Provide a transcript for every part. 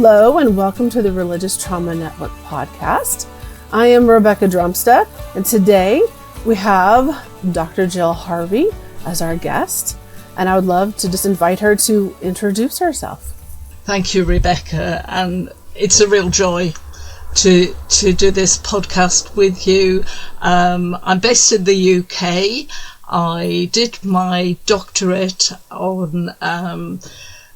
Hello and welcome to the Religious Trauma Network podcast. I am Rebekah Drumsta, and today we have Dr. Gill Harvey as our guest, and I would love to just invite her to introduce herself. Thank you, Rebekah, and it's a real joy to do this podcast with you. I'm based in the UK. I did my doctorate on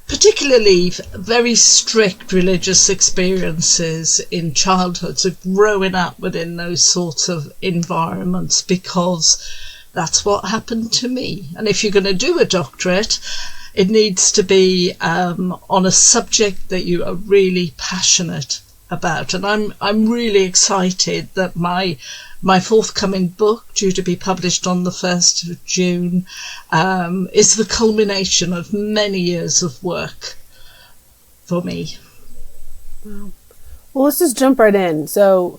particularly very strict religious experiences in childhood, so growing up within those sorts of environments, because that's what happened to me. And if you're going to do a doctorate, it needs to be on a subject that you are really passionate about. And I'm really excited that my forthcoming book, due to be published on the 1st of June, is the culmination of many years of work for me. Wow. Well, let's just jump right in. So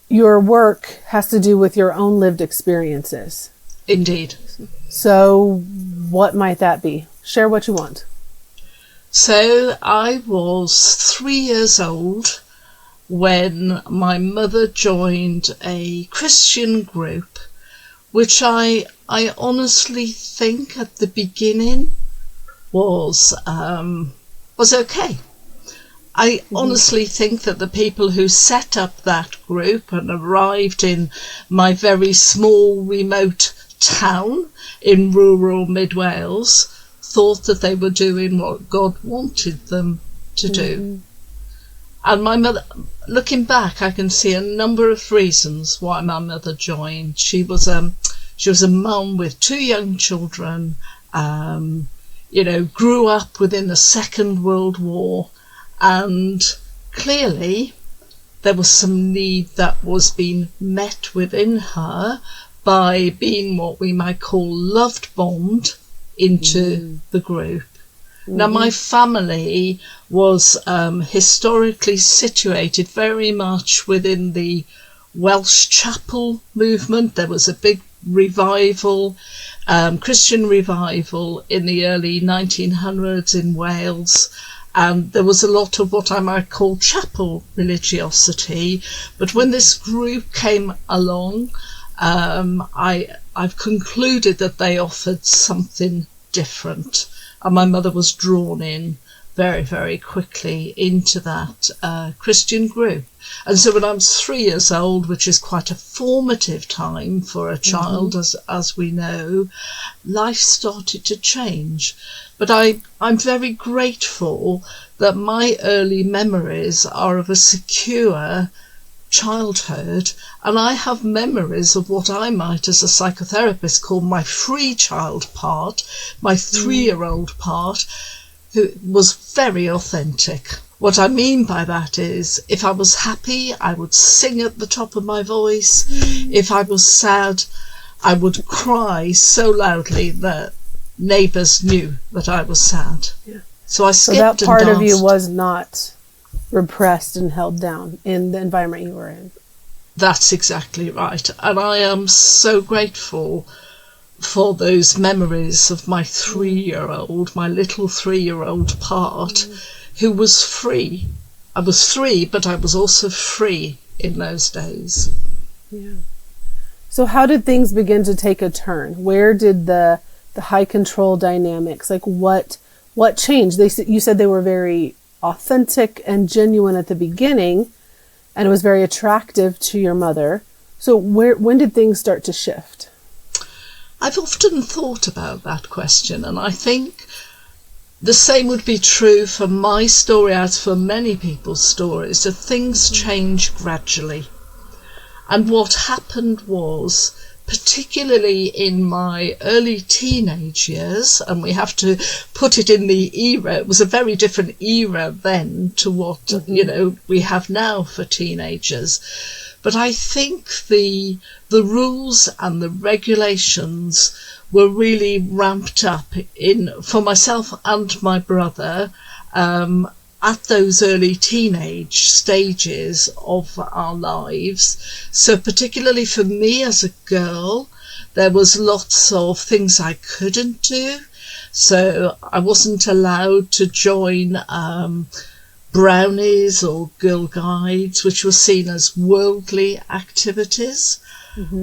your work has to do with your own lived experiences. Indeed. So what might that be? Share what you want. So I was 3 years old when my mother joined a Christian group, which I honestly think at the beginning was okay. I honestly think that the people who set up that group and arrived in my very small remote town in rural Mid Wales thought that they were doing what God wanted them to do. And my mother, looking back, I can see a number of reasons why my mother joined. She was a mum with 2 young children, grew up within the Second World War, and clearly there was some need that was being met within her by being what we might call loved bombed into the group. Now, my family was historically situated very much within the Welsh chapel movement. There was a big revival, Christian revival in the early 1900s in Wales, and there was a lot of what I might call chapel religiosity. But when this group came along, I've concluded that they offered something different. And my mother was drawn in very, very quickly into that Christian group. And so when I was 3 years old, which is quite a formative time for a child, as we know, life started to change. But I'm very grateful that my early memories are of a secure childhood, and I have memories of what I might, as a psychotherapist, call my free child part, my 3-year-old part, who was very authentic. What I mean by that is, if I was happy, I would sing at the top of my voice. If I was sad, I would cry so loudly that neighbours knew that I was sad. Yeah. So I skipped and danced. So that part of you was not repressed and held down in the environment you were in. That's exactly right. And I am so grateful for those memories of my 3-year-old, my little 3-year-old part, who was free. I was 3, but I was also free in those days. Yeah. So how did things begin to take a turn? Where did the high control dynamics, like what changed? You said they were very authentic and genuine at the beginning, and it was very attractive to your mother. So when did things start to shift? I've often thought about that question, and I think the same would be true for my story as for many people's stories, that things change gradually. And what happened was, particularly in my early teenage years, and we have to put it in the era, it was a very different era then to what we have now for teenagers. But I think the rules and the regulations were really ramped up for myself and my brother at those early teenage stages of our lives. So particularly for me as a girl, there was lots of things I couldn't do. So I wasn't allowed to join brownies or Girl Guides, which were seen as worldly activities.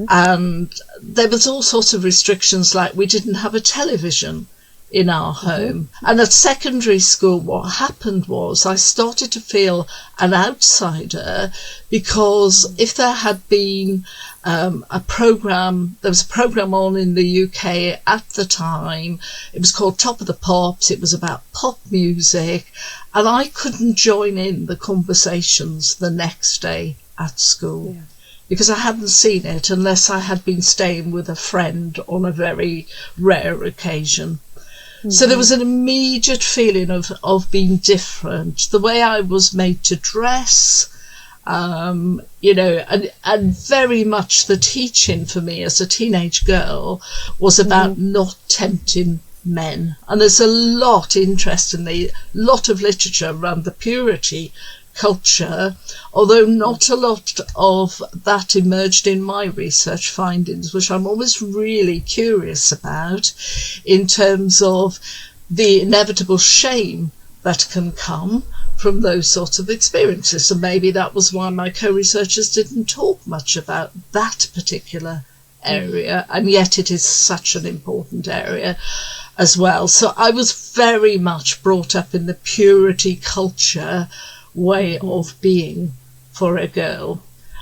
And there was all sorts of restrictions, like we didn't have a television in our home. And at secondary school, what happened was I started to feel an outsider, because if there had been a programme, there was a programme on in the UK at the time, it was called Top of the Pops, it was about pop music, and I couldn't join in the conversations the next day at school. Because I hadn't seen it unless I had been staying with a friend on a very rare occasion. So there was an immediate feeling of being different. The way I was made to dress, you know, and very much the teaching for me as a teenage girl was about not tempting men. And there's a lot, interestingly, lot of literature around the purity culture, although not a lot of that emerged in my research findings, which I'm always really curious about, in terms of the inevitable shame that can come from those sorts of experiences. And maybe that was why my co-researchers didn't talk much about that particular area, and yet it is such an important area as well. So I was very much brought up in the purity culture way of being for a girl,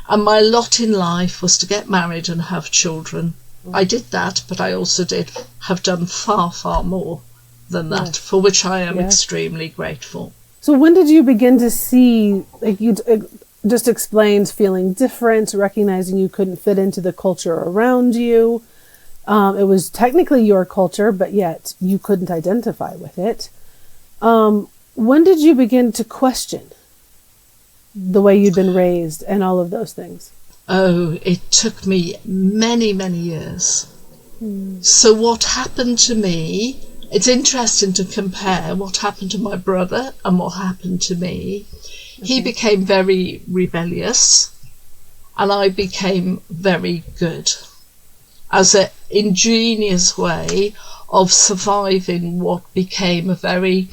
and my lot in life was to get married and have children. I did that, but I also have done far more than that, for which I am extremely grateful. So when did you begin to see, like you just explained, feeling different, recognizing you couldn't fit into the culture around you? It was technically your culture, but yet you couldn't identify with it. When did you begin to question the way you'd been raised and all of those things? Oh, it took me many years. So what happened to me, it's interesting to compare what happened to my brother and what happened to me. He became very rebellious, and I became very good, as an ingenious way of surviving what became a very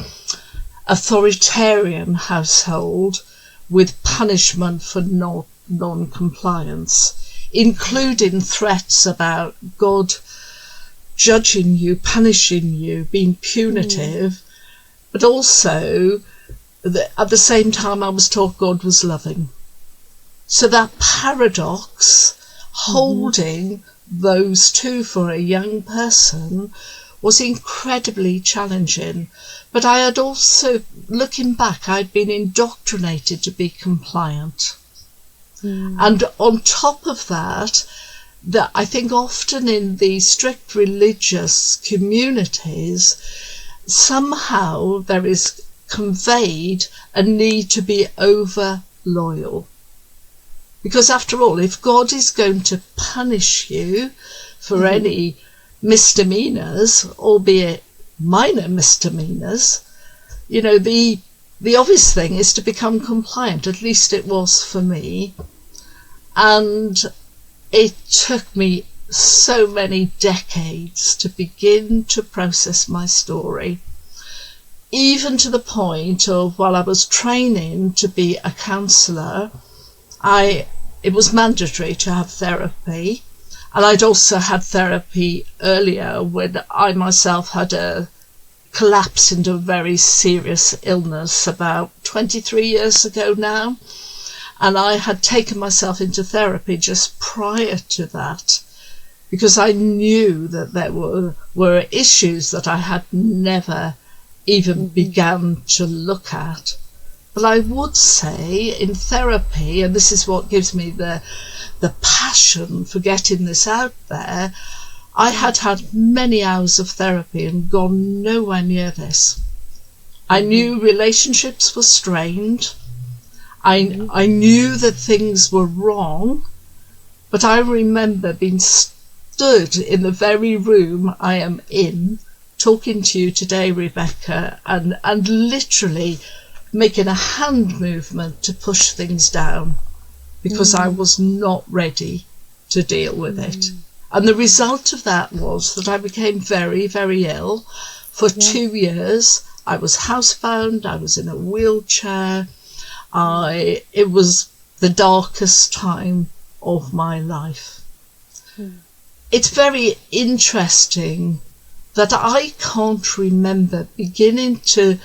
authoritarian household, with punishment for non-compliance, including threats about God judging you, punishing you, being punitive, but also at the same time I was taught God was loving. So that paradox, holding those two for a young person, was incredibly challenging. But I had also, looking back, I'd been indoctrinated to be compliant. And on top of that, I think often in the strict religious communities, somehow there is conveyed a need to be over loyal. Because after all, if God is going to punish you for any misdemeanors, albeit minor misdemeanors, you know, the obvious thing is to become compliant. At least it was for me. And it took me so many decades to begin to process my story, even to the point of, while I was training to be a counsellor, it was mandatory to have therapy. And I'd also had therapy earlier when I myself had a collapse into a very serious illness about 23 years ago now. And I had taken myself into therapy just prior to that, because I knew that there were issues that I had never even began to look at. But I would say in therapy, and this is what gives me the passion for getting this out there, I had many hours of therapy and gone nowhere near this. I knew relationships were strained. I knew that things were wrong, but I remember being stood in the very room I am in, talking to you today, Rebekah, and literally making a hand movement to push things down, because I was not ready to deal with it. And the result of that was that I became very, very ill for 2 years. I was housebound, I was in a wheelchair. It was the darkest time of my life. It's very interesting that I can't remember beginning to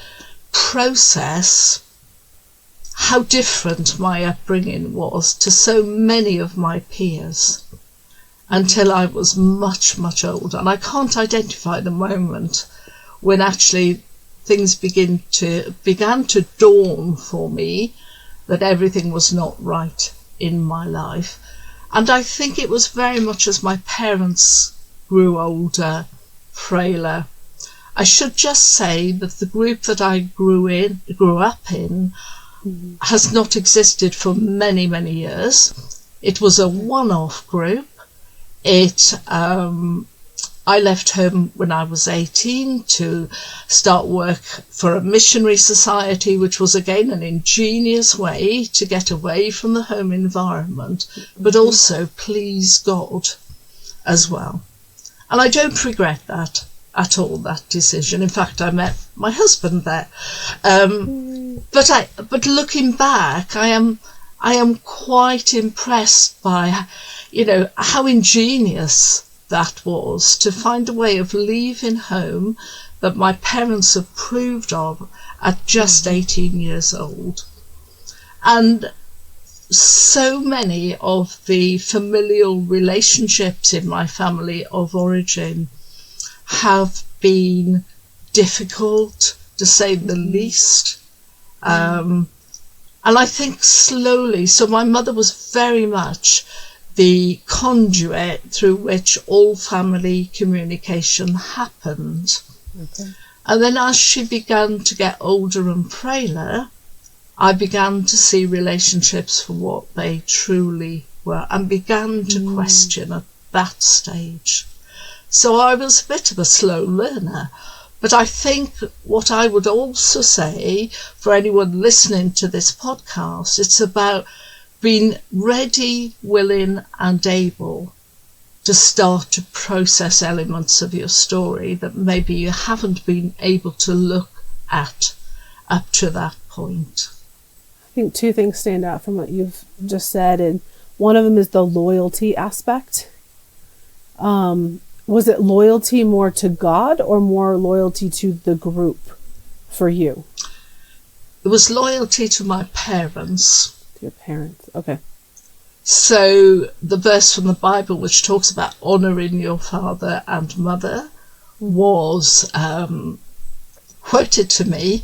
process how different my upbringing was to so many of my peers until I was much, much older. And I can't identify the moment when actually things began to dawn for me that everything was not right in my life. And I think it was very much as my parents grew older, frailer. I should just say that the group that I grew up in has not existed for many, many years. It was a one-off group. I left home when I was 18 to start work for a missionary society, which was again an ingenious way to get away from the home environment, but also please God as well. And I don't regret that at all, that decision. In fact, I met my husband there. But looking back, I am quite impressed by, how ingenious that was to find a way of leaving home that my parents approved of at just 18 years old. And so many of the familial relationships in my family of origin have been difficult, to say the least. And I think slowly, so my mother was very much the conduit through which all family communication happened. Okay. And then as she began to get older and frailer, I began to see relationships for what they truly were and began to question at that stage. So I was a bit of a slow learner. But I think what I would also say for anyone listening to this podcast, it's about being ready, willing and able to start to process elements of your story that maybe you haven't been able to look at up to that point. I think two things stand out from what you've just said, and one of them is the loyalty aspect. Was it loyalty more to God or more loyalty to the group for you? It was loyalty to my parents. Your parents, okay. So the verse from the Bible which talks about honouring your father and mother was quoted to me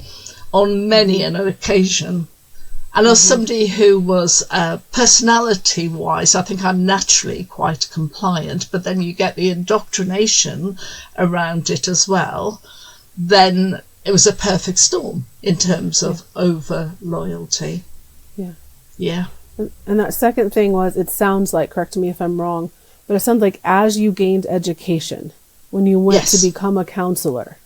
on many an occasion. And as somebody who was personality-wise, I think I'm naturally quite compliant, but then you get the indoctrination around it as well, then it was a perfect storm in terms of over-loyalty. Yeah. Yeah. And that second thing was, it sounds like, correct me if I'm wrong, but it sounds like as you gained education, when you went to become a counselor,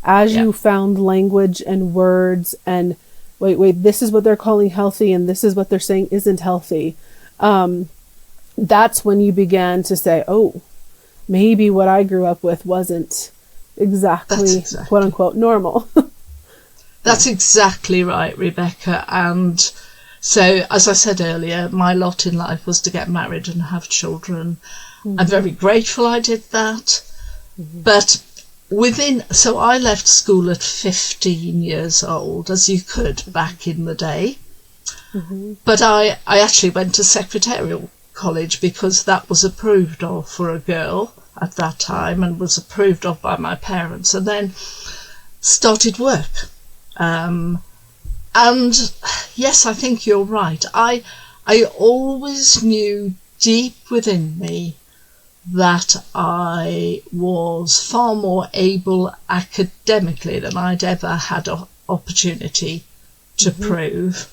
as you found language and words and wait, this is what they're calling healthy and this is what they're saying isn't healthy. That's when you began to say, oh, maybe what I grew up with wasn't exactly quote unquote normal. That's exactly right, Rebekah. And so, as I said earlier, my lot in life was to get married and have children. I'm very grateful I did that. But so I left school at 15 years old, as you could back in the day. But I actually went to secretarial college because that was approved of for a girl at that time and was approved of by my parents, and then started work. And yes, I think you're right. I always knew deep within me that I was far more able academically than I'd ever had an opportunity to prove.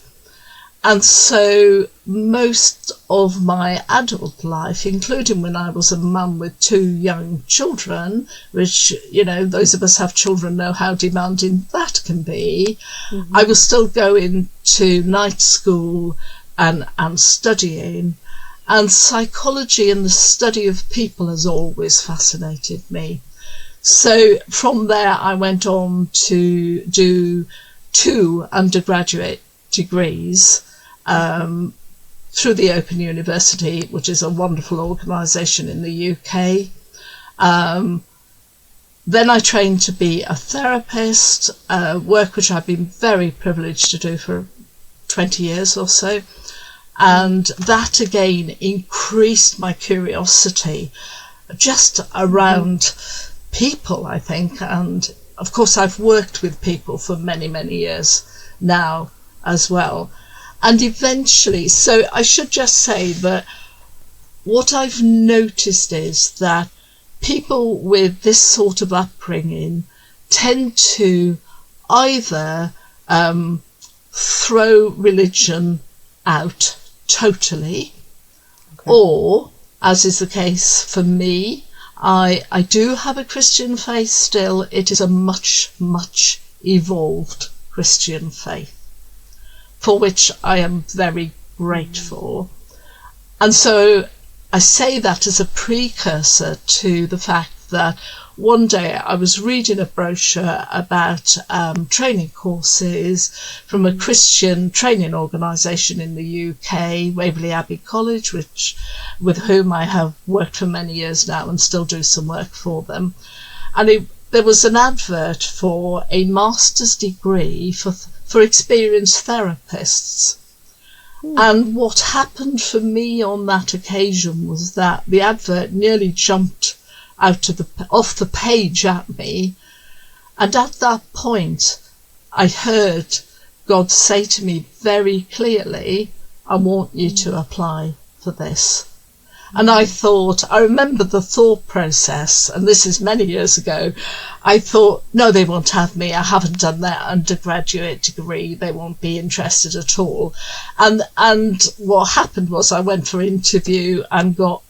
And so most of my adult life, including when I was a mum with 2 young children, which, those of us have children know how demanding that can be, I was still going to night school and studying. And psychology and the study of people has always fascinated me. So from there, I went on to do 2 undergraduate degrees through the Open University, which is a wonderful organisation in the UK. Then I trained to be a therapist, work which I've been very privileged to do for 20 years or so. And that again increased my curiosity just around people, I think. And of course, I've worked with people for many, many years now as well. And eventually, so I should just say that what I've noticed is that people with this sort of upbringing tend to either throw religion out totally, or, as is the case for me, I do have a Christian faith still. It is a much, much evolved Christian faith, for which I am very grateful. And so I say that as a precursor to the fact that one day I was reading a brochure about training courses from a Christian training organisation in the UK, Waverley Abbey College, with whom I have worked for many years now and still do some work for them. And there was an advert for a master's degree for experienced therapists. And what happened for me on that occasion was that the advert nearly jumped off the page at me. And at that point, I heard God say to me very clearly, I want you to apply for this. And I remember the thought process, and this is many years ago, I thought, no, they won't have me. I haven't done that undergraduate degree. They won't be interested at all. And what happened was I went for interview and got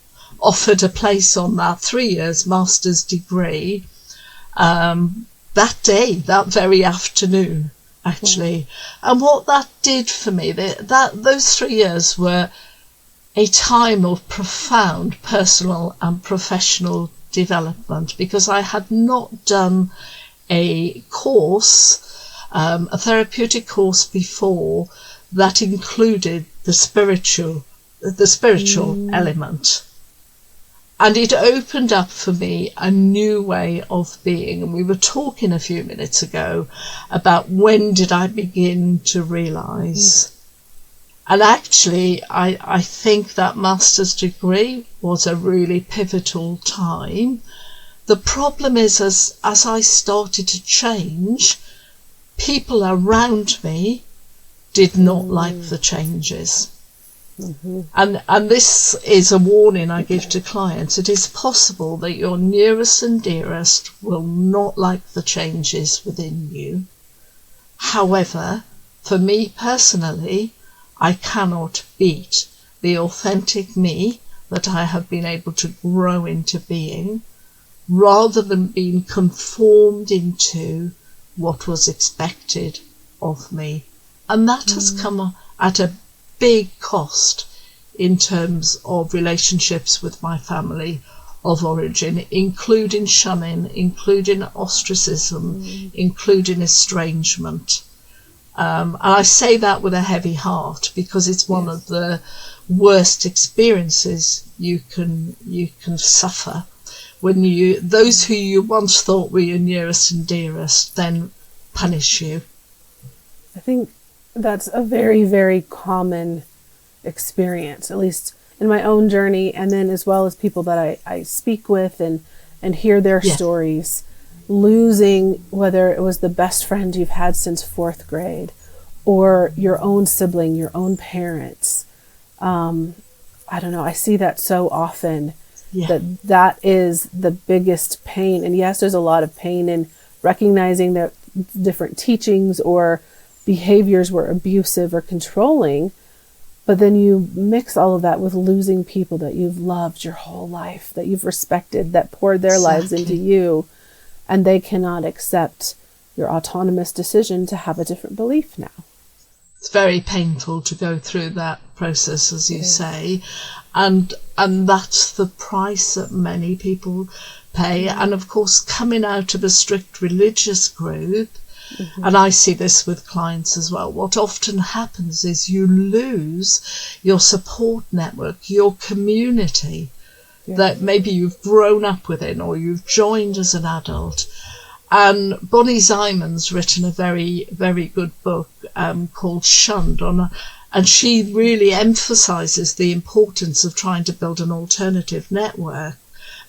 offered a place on that 3 years master's degree that day, that very afternoon, actually. And what that did for me, those 3 years were a time of profound personal and professional development, because I had not done a course, a therapeutic course before that included the spiritual element. And it opened up for me a new way of being. And we were talking a few minutes ago about when did I begin to realise. And actually, I think that master's degree was a really pivotal time. The problem is, as I started to change, people around me did not like the changes. And this is a warning I give to clients. It is possible that your nearest and dearest will not like the changes within you. However, for me personally, I cannot beat the authentic me that I have been able to grow into being, rather than being conformed into what was expected of me. And that has come at a big cost in terms of relationships with my family of origin, including shunning, including ostracism, including estrangement. And I say that with a heavy heart, because it's one of the worst experiences you can suffer when those who you once thought were your nearest and dearest then punish you. I think that's a very, very common experience, at least in my own journey, and then as well as people that I speak with and hear their stories. Losing, whether it was the best friend you've had since 4th grade or your own sibling, your own parents. I don't know, I see that so often, that is the biggest pain. And yes, there's a lot of pain in recognizing that different teachings or behaviors were abusive or controlling, but then you mix all of that with losing people that you've loved your whole life, that you've respected, that poured their lives into you. And they cannot accept your autonomous decision to have a different belief now. It's very painful to go through that process, as you say. And that's the price that many people pay. And of course, coming out of a strict religious group, and I see this with clients as well, what often happens is you lose your support network, your community that maybe you've grown up within or you've joined as an adult. And Bonnie Simon's written a very, very good book called Shunned, and she really emphasises the importance of trying to build an alternative network,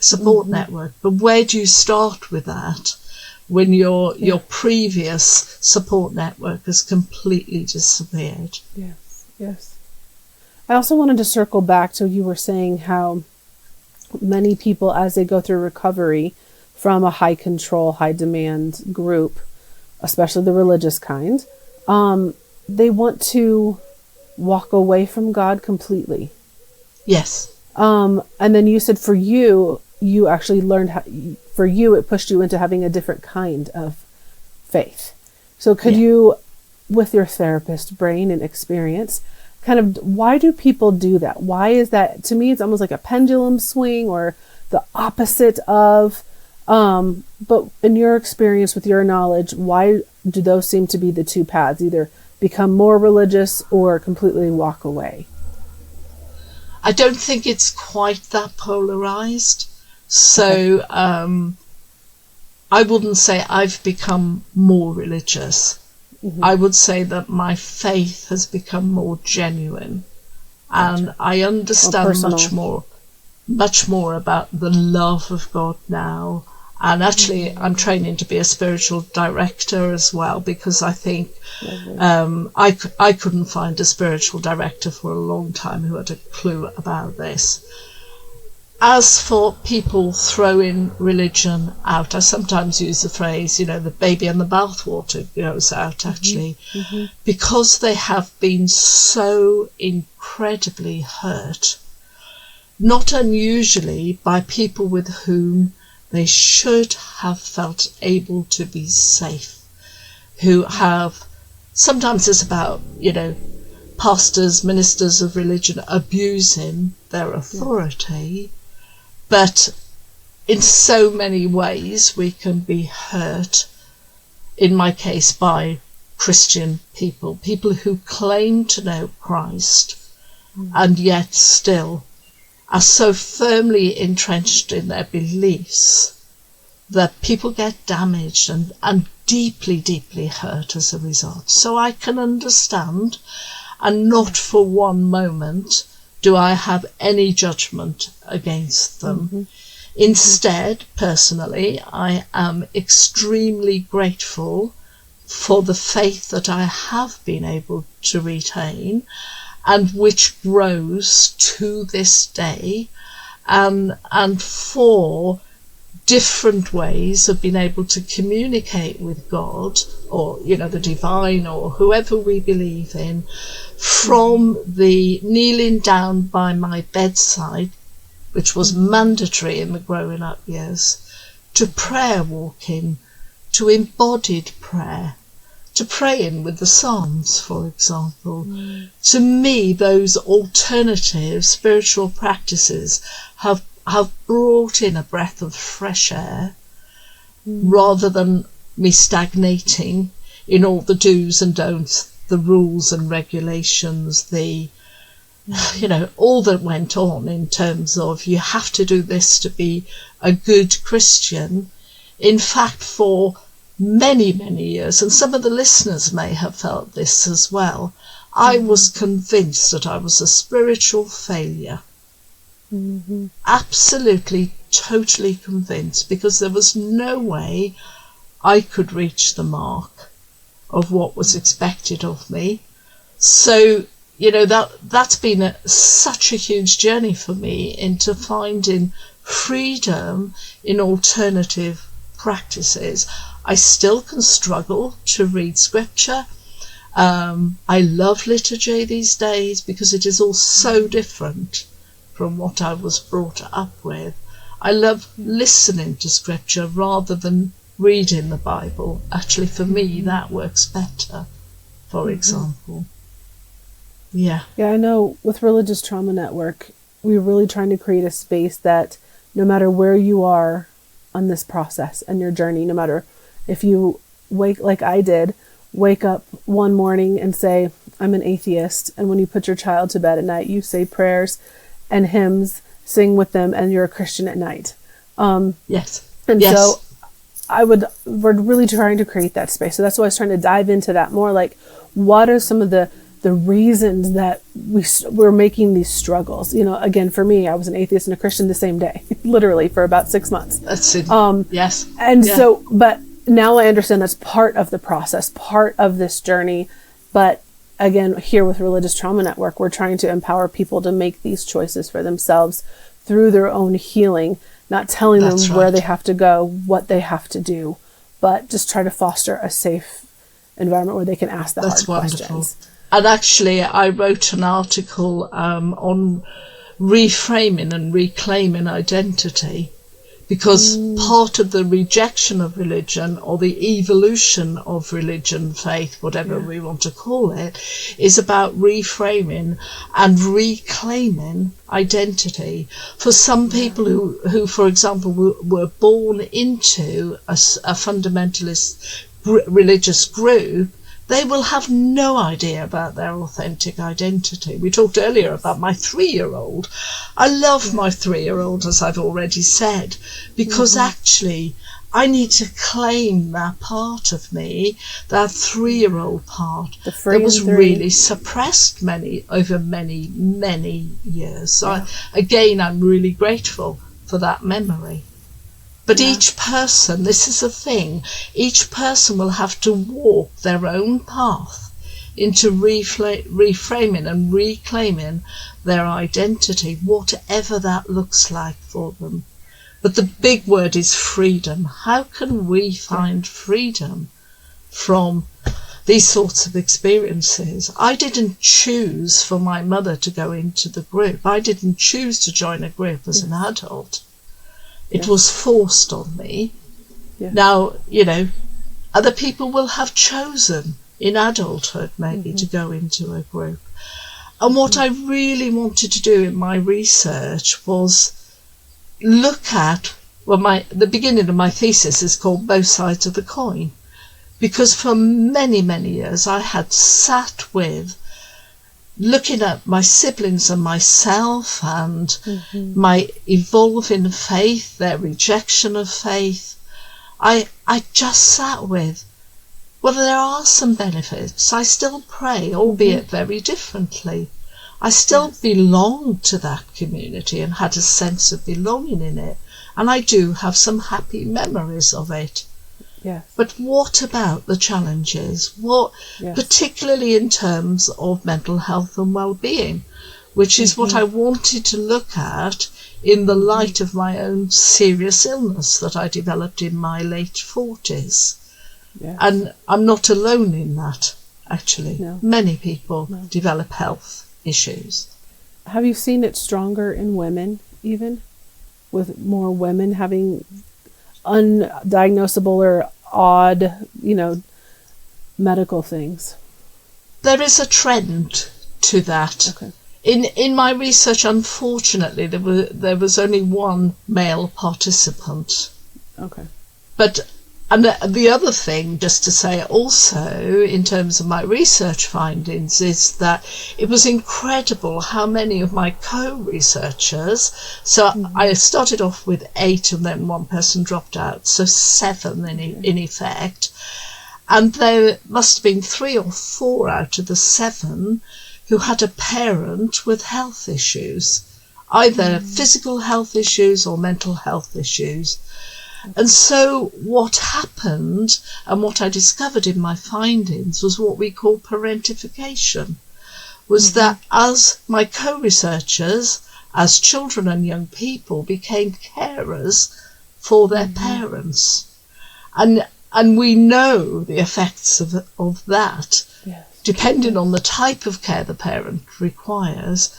support network. But where do you start with that when your previous support network has completely disappeared? Yes. I also wanted to circle back to you were saying how many people, as they go through recovery from a high control, high demand group, especially the religious kind, they want to walk away from God completely. Yes. And then you said for you actually learned for you, it pushed you into having a different kind of faith. So could you, with your therapist brain and experience, kind of, why do people do that? Why is that? To me, it's almost like a pendulum swing or the opposite of, but in your experience with your knowledge, why do those seem to be the two paths? Either become more religious or completely walk away? I don't think it's quite that polarized. So I wouldn't say I've become more religious. I would say that my faith has become more genuine, and I understand much more about the love of God now. And actually, I'm training to be a spiritual director as well, because I think I couldn't find a spiritual director for a long time who had a clue about this. As for people throwing religion out, I sometimes use the phrase, the baby and the bathwater goes out, actually, because they have been so incredibly hurt, not unusually by people with whom they should have felt able to be safe, who have, sometimes it's about, pastors, ministers of religion abusing their authority, but in so many ways we can be hurt, in my case, by Christian people who claim to know Christ and yet still are so firmly entrenched in their beliefs that people get damaged and deeply, deeply hurt as a result. So I can understand, and not for one moment do I have any judgment against them. Instead, personally, I am extremely grateful for the faith that I have been able to retain, and which grows to this day, and for different ways of being able to communicate with God, or the divine, or whoever we believe in, from the kneeling down by my bedside, which was mandatory in the growing up years, to prayer walking, to embodied prayer, to praying with the Psalms, for example. To me, those alternative spiritual practices have brought in a breath of fresh air, rather than me stagnating in all the do's and don'ts, the rules and regulations, all that went on in terms of you have to do this to be a good Christian. In fact, for many, many years, and some of the listeners may have felt this as well, I was convinced that I was a spiritual failure. Absolutely, totally convinced, because there was no way I could reach the mark of what was expected of me. So, that's been such a huge journey for me into finding freedom in alternative practices. I still can struggle to read scripture. I love liturgy these days because it is all so different from what I was brought up with. I love listening to scripture rather than reading the Bible. Actually, for me, that works better, for example. Yeah, I know with Religious Trauma Network, we're really trying to create a space that no matter where you are on this process and your journey, no matter if you wake, like I did, wake up one morning and say, I'm an atheist. And when you put your child to bed at night, you say prayers and hymns, sing with them, and you're a Christian at night. Yes. And so we're really trying to create that space. So that's why I was trying to dive into that more, like, what are some of the reasons that we're making these struggles? You know, again, for me, I was an atheist and a Christian the same day, literally for about 6 months. That's it. Yes. And so, but now I understand that's part of the process, part of this journey. But again, here with Religious Trauma Network, we're trying to empower people to make these choices for themselves through their own healing, not telling them where they have to go, what they have to do, but just try to foster a safe environment where they can ask the hard questions. And actually, I wrote an article on reframing and reclaiming identity, because part of the rejection of religion, or the evolution of religion, faith, whatever we want to call it, is about reframing and reclaiming identity. For some people who for example, were born into a fundamentalist religious group, they will have no idea about their authentic identity. We talked earlier about my 3-year-old. I love my 3-year-old, as I've already said, because actually I need to claim that part of me, that 3-year-old part that was really suppressed over many, many years. So I'm really grateful for that memory. But each person, this is the thing, each person will have to walk their own path into reframing and reclaiming their identity, whatever that looks like for them. But the big word is freedom. How can we find freedom from these sorts of experiences? I didn't choose for my mother to go into the group. I didn't choose to join a group as an adult. It was forced on me. Now, you know, other people will have chosen in adulthood maybe to go into a group. And what I really wanted to do in my research was look at, the beginning of my thesis is called Both Sides of the Coin, because for many, many years I had sat with looking at my siblings and myself and my evolving faith, their rejection of faith. I just sat with, well, there are some benefits. I still pray, albeit very differently. I still belonged to that community and had a sense of belonging in it. And I do have some happy memories of it. Yes. But what about the challenges? Particularly in terms of mental health and well-being, which is what I wanted to look at in the light of my own serious illness that I developed in my late 40s. Yes. And I'm not alone in that, actually. No. Many people develop health issues. Have you seen it stronger in women, even? With more women having undiagnosable or odd, medical things? There is a trend to that. Okay. In my research, unfortunately, there was only one male participant. Okay. And the other thing, just to say also, in terms of my research findings, is that it was incredible how many of my co-researchers, so I started off with 8 and then one person dropped out, so 7 in effect, and there must have been 3 or 4 out of the 7 who had a parent with health issues, either physical health issues or mental health issues. And so what happened, and what I discovered in my findings, was what we call parentification, was that as my co-researchers, as children and young people, became carers for their parents. And we know the effects of that, depending on the type of care the parent requires,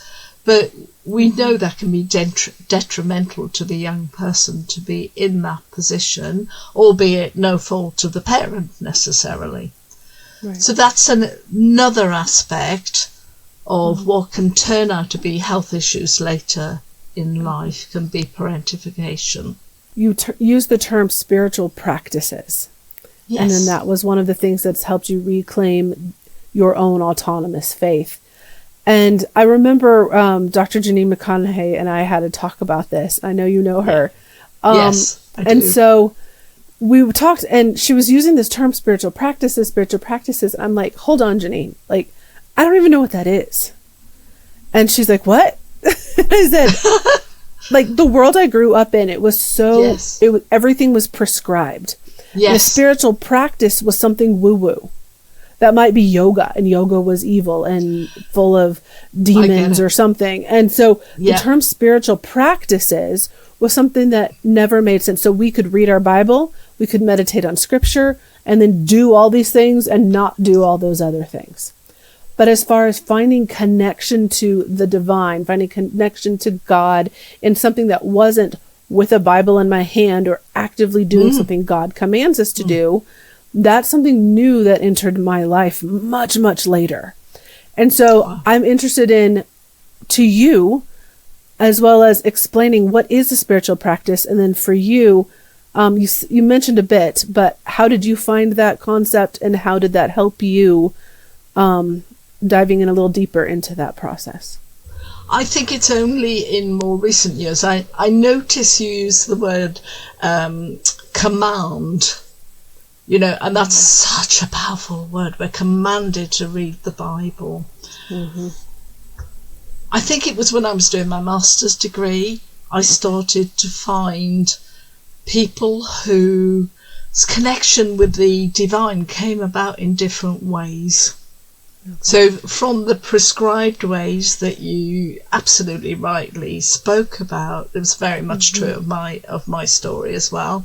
but we know that can be detrimental to the young person to be in that position, albeit no fault of the parent necessarily. Right. So that's another aspect of what can turn out to be health issues later in life, can be parentification. you used the term spiritual practices. Yes. And then that was one of the things that's helped you reclaim your own autonomous faith. And I remember Dr. Janine McConaughey and I had a talk about this. I know you know her. Yes, I do. And so we talked, and she was using this term spiritual practices. And I'm like, hold on, Janine. Like, I don't even know what that is. And she's like, what? I said, like, the world I grew up in, it was so, Yes. everything was prescribed. Yes. And a spiritual practice was something woo-woo. That might be yoga, and yoga was evil and full of demons or something. And so the term spiritual practices was something that never made sense. So we could read our Bible, we could meditate on scripture, and then do all these things and not do all those other things. But as far as finding connection to the divine, finding connection to God in something that wasn't with a Bible in my hand or actively doing something God commands us to do, that's something new that entered my life much, much later. And so I'm interested in, to you, as well as explaining what is a spiritual practice. And then for you, you mentioned a bit, but how did you find that concept, and how did that help you diving in a little deeper into that process? I think it's only in more recent years. I notice you use the word command, you know, and that's such a powerful word. We're commanded to read the Bible. Mm-hmm. I think it was when I was doing my master's degree, I started to find people whose connection with the divine came about in different ways. Okay. So from the prescribed ways that you absolutely rightly spoke about, it was very much true of my story as well.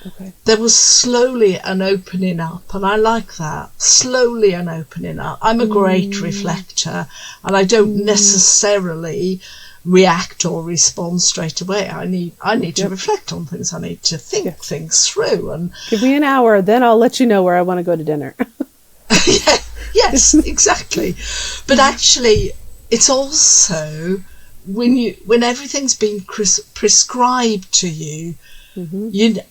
Okay. There was slowly an opening up, and I like that. Slowly an opening up. I'm a great reflector, and I don't necessarily react or respond straight away. I need to reflect on things. I need to think things through. And give me an hour, then I'll let you know where I want to go to dinner. Yes, exactly. But actually, it's also when everything's been prescribed to you,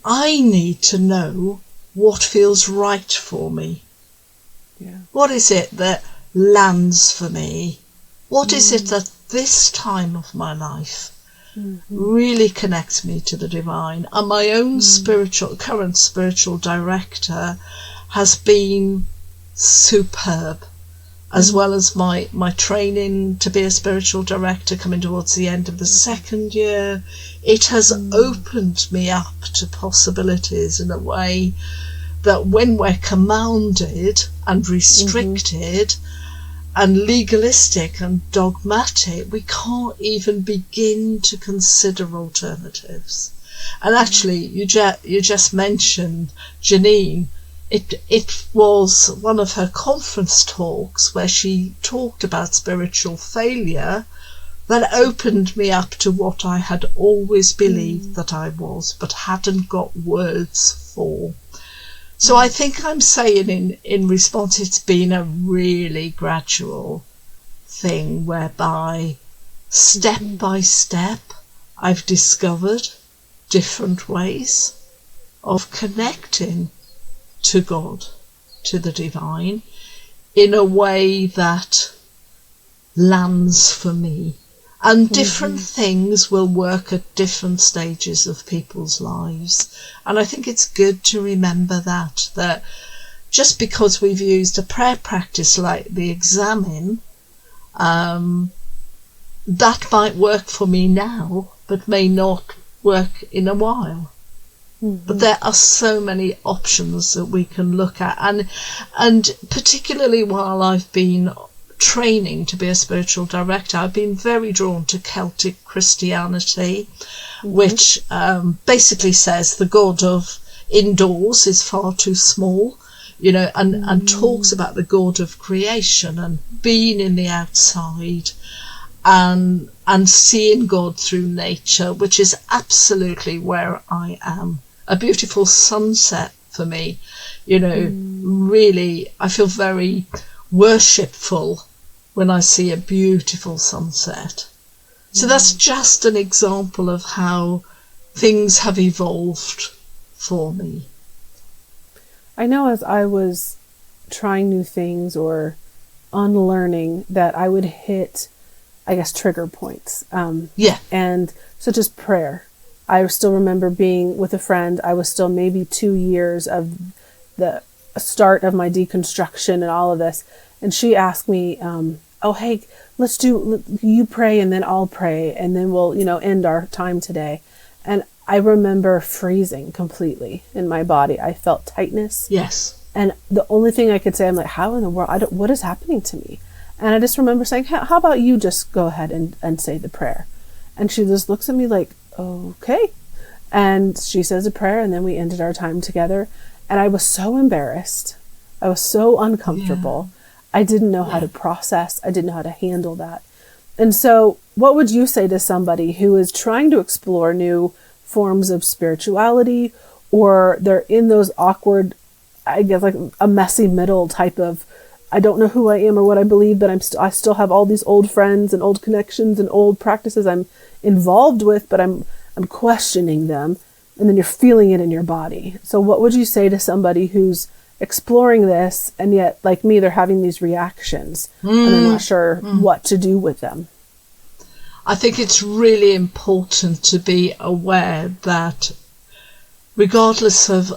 I need to know what feels right for me. Yeah. What is it that lands for me? What is it that this time of my life really connects me to the divine? And my own current spiritual director has been superb, as well as my training to be a spiritual director coming towards the end of the second year. It has opened me up to possibilities in a way that when we're commanded and restricted and legalistic and dogmatic, we can't even begin to consider alternatives. And actually, you just mentioned Janine. It was one of her conference talks where she talked about spiritual failure that opened me up to what I had always believed that I was, but hadn't got words for. So I think I'm saying in response, it's been a really gradual thing whereby step by step I've discovered different ways of connecting to God, to the divine, in a way that lands for me. And different things will work at different stages of people's lives. And I think it's good to remember that just because we've used a prayer practice like the Examine, that might work for me now, but may not work in a while. But there are so many options that we can look at, and particularly while I've been training to be a spiritual director, I've been very drawn to Celtic Christianity, which basically says the God of indoors is far too small, you know, and talks about the God of creation and being in the outside and seeing God through nature, which is absolutely where I am. A beautiful sunset for me, you know, really, I feel very worshipful when I see a beautiful sunset. So that's just an example of how things have evolved for me. I know as I was trying new things or unlearning that I would hit, I guess, trigger points. And such as prayer. I still remember being with a friend. I was still maybe 2 years of the start of my deconstruction and all of this. And she asked me, oh, hey, you pray and then I'll pray and then we'll, end our time today. And I remember freezing completely in my body. I felt tightness. Yes. And the only thing I could say, I'm like, how in the world, what is happening to me? And I just remember saying, how about you just go ahead and say the prayer? And she just looks at me like, okay. And she says a prayer and then we ended our time together. And I was so embarrassed. I was so uncomfortable. I didn't know how to process. I didn't know how to handle that. And so what would you say to somebody who is trying to explore new forms of spirituality, or they're in those awkward, I guess, like a messy middle type of, I don't know who I am or what I believe, but I still have all these old friends and old connections and old practices I'm involved with, but I'm questioning them, and then you're feeling it in your body. So what would you say to somebody who's exploring this, and yet, like me, they're having these reactions and they're not sure what to do with them? I think it's really important to be aware that regardless of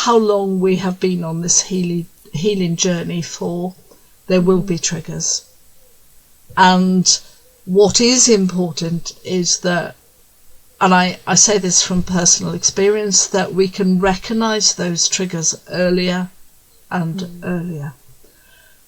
how long we have been on this healing journey for, there will be triggers. And what is important is that, and I say this from personal experience, that we can recognize those triggers earlier and earlier.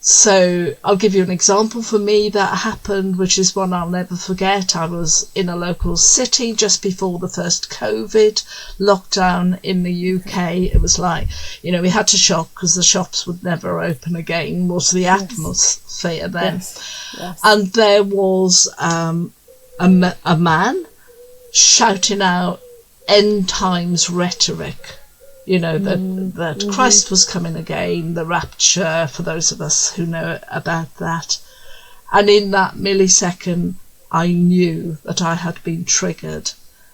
So I'll give you an example for me that happened, which is one I'll never forget. I was in a local city just before the first COVID lockdown in the UK. It was like, we had to shop because the shops would never open again, was the atmosphere then. Yes. And there was a man shouting out end times rhetoric. That Christ was coming again, the rapture, for those of us who know about that. And in that millisecond, I knew that I had been triggered.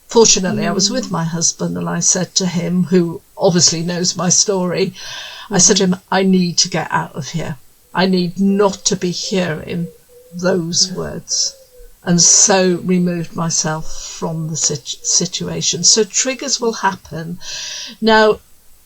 Fortunately, I was with my husband, and I said to him, who obviously knows my story, I said to him, I need to get out of here. I need not to be hearing those words. And so removed myself from the situation. So triggers will happen. Now,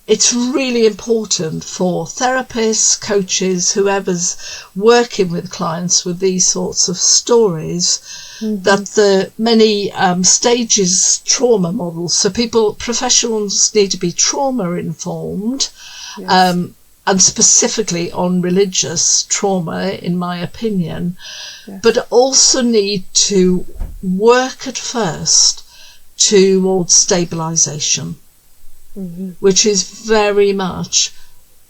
it's really important for therapists, coaches, whoever's working with clients with these sorts of stories, that the many stages trauma models, so professionals need to be trauma informed, and specifically on religious trauma, in my opinion, but also need to work at first towards stabilization, which is very much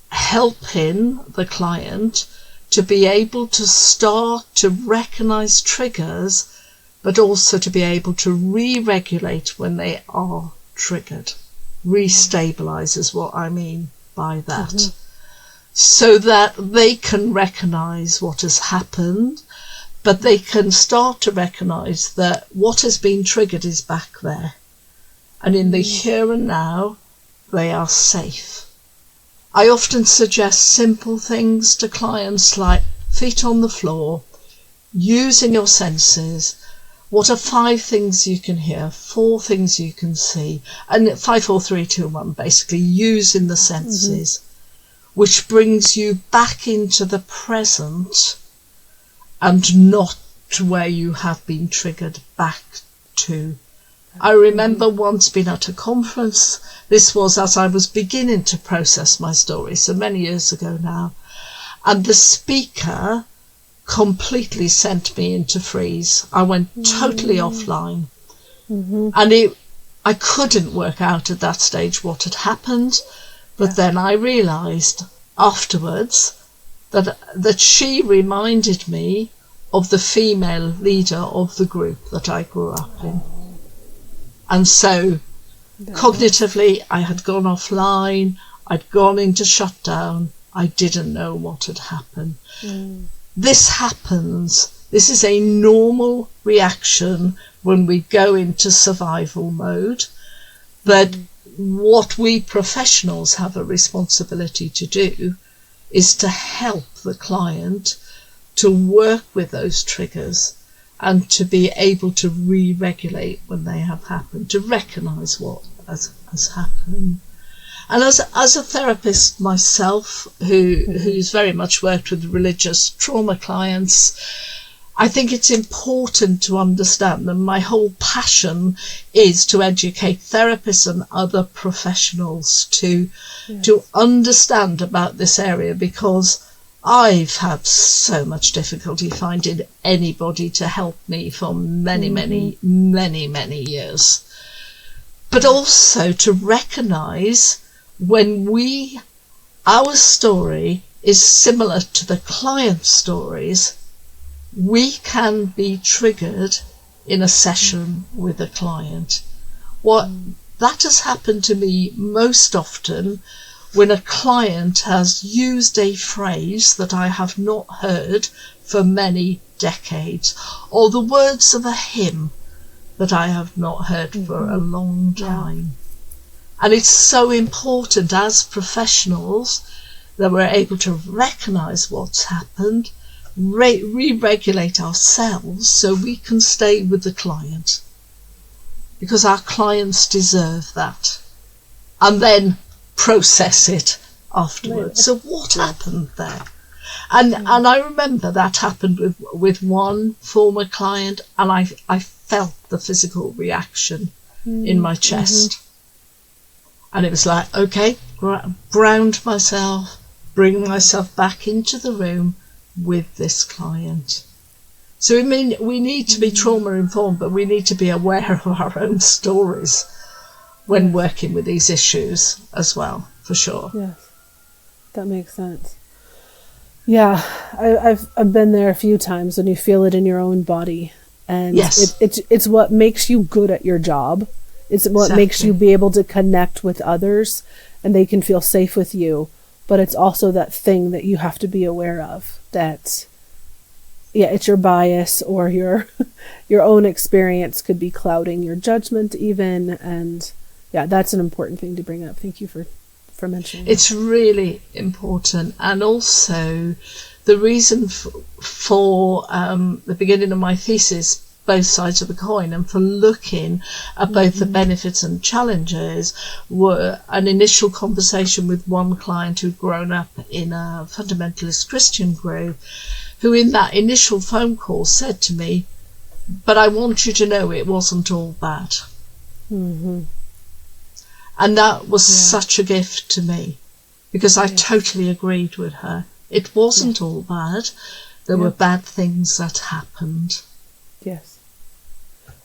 helping the client to be able to start to recognize triggers, but also to be able to re-regulate when they are triggered. Re-stabilize is what I mean by that. So that they can recognize what has happened, but they can start to recognize that what has been triggered is back there. And in the here and now, they are safe. I often suggest simple things to clients like feet on the floor, using your senses. What are 5 things you can hear, 4 things you can see, and 5, 4, 3, 2, 1, basically using the senses. Which brings you back into the present and not to where you have been triggered back to. I remember once being at a conference. This was as I was beginning to process my story, so many years ago now. And the speaker completely sent me into freeze. I went totally offline. And I couldn't work out at that stage what had happened. But then I realised afterwards that she reminded me of the female leader of the group that I grew up in. And so cognitively, I had gone offline, I'd gone into shutdown, I didn't know what had happened. This happens, this is a normal reaction when we go into survival mode. But what we professionals have a responsibility to do is to help the client to work with those triggers and to be able to re-regulate when they have happened, to recognise what has happened. And as a therapist myself, who's very much worked with religious trauma clients, I think it's important to understand, and my whole passion is to educate therapists and other professionals to understand about this area, because I've had so much difficulty finding anybody to help me for many, many years. But also to recognise when our story is similar to the client's stories, we can be triggered in a session with a client. That has happened to me most often when a client has used a phrase that I have not heard for many decades, or the words of a hymn that I have not heard for a long time. And it's so important as professionals that we're able to recognise what's happened, re-regulate ourselves so we can stay with the client, because our clients deserve that, and then process it afterwards. So what happened there? And I remember that happened with one former client, and I felt the physical reaction in my chest. And it was like, okay, ground myself, bring myself back into the room with this client. So we need to be trauma informed, but we need to be aware of our own stories when working with these issues as well, for sure. Yes, that makes sense. Yeah, I've been there a few times when you feel it in your own body, and it's what makes you good at your job. It's what makes you be able to connect with others, and they can feel safe with you. But it's also that thing that you have to be aware of, that it's your bias or your own experience could be clouding your judgment even, and that's an important thing to bring up. Thank you for mentioning it's that. Really important. And also the reason for the beginning of my thesis, both sides of the coin, and for looking at both the benefits and challenges, were an initial conversation with one client who'd grown up in a fundamentalist Christian group, who in that initial phone call said to me, "But I want you to know it wasn't all bad." And that was such a gift to me, because I totally agreed with her. It wasn't all bad. There were bad things that happened. Yes.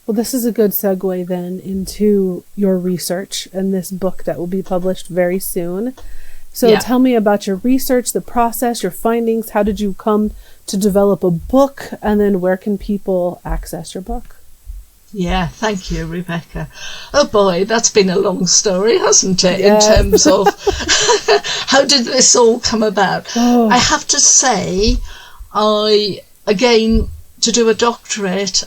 Well, this is a good segue then into your research and this book that will be published very soon. So tell me about your research, the process, your findings. How did you come to develop a book? And then where can people access your book? Yeah, thank you, Rebekah. Oh boy, that's been a long story, hasn't it, in terms of how did this all come about? I have to say, again, to do a doctorate,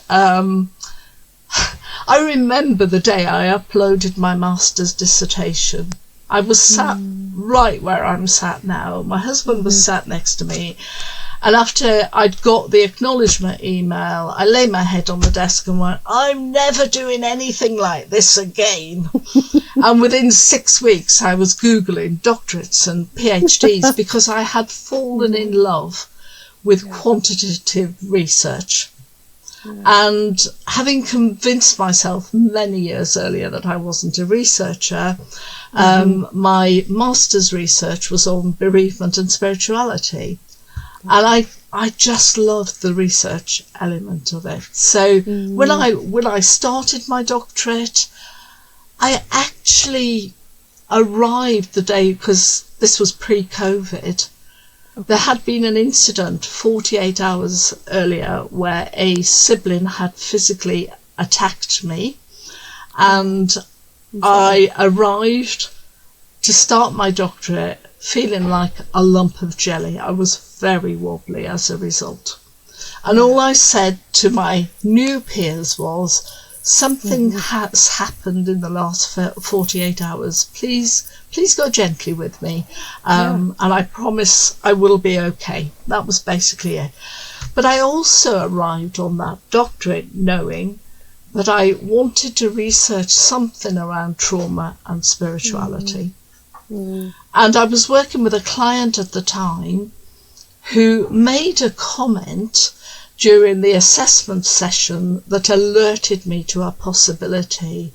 I remember the day I uploaded my master's dissertation. I was sat right where I'm sat now. My husband was sat next to me. And after I'd got the acknowledgement email, I lay my head on the desk and went, I'm never doing anything like this again. And within 6 weeks, I was Googling doctorates and PhDs because I had fallen in love with quantitative research. And having convinced myself many years earlier that I wasn't a researcher, my master's research was on bereavement and spirituality. And I just loved the research element of it. So when I started my doctorate, I actually arrived the day, because this was pre-COVID, there had been an incident 48 hours earlier where a sibling had physically attacked me, and I arrived to start my doctorate feeling like a lump of jelly. I was very wobbly as a result. And all I said to my new peers was, something has happened in the last 48 hours. Please go gently with me. And I promise I will be okay. That was basically it. But I also arrived on that doctorate knowing that I wanted to research something around trauma and spirituality. And I was working with a client at the time who made a comment during the assessment session that alerted me to a possibility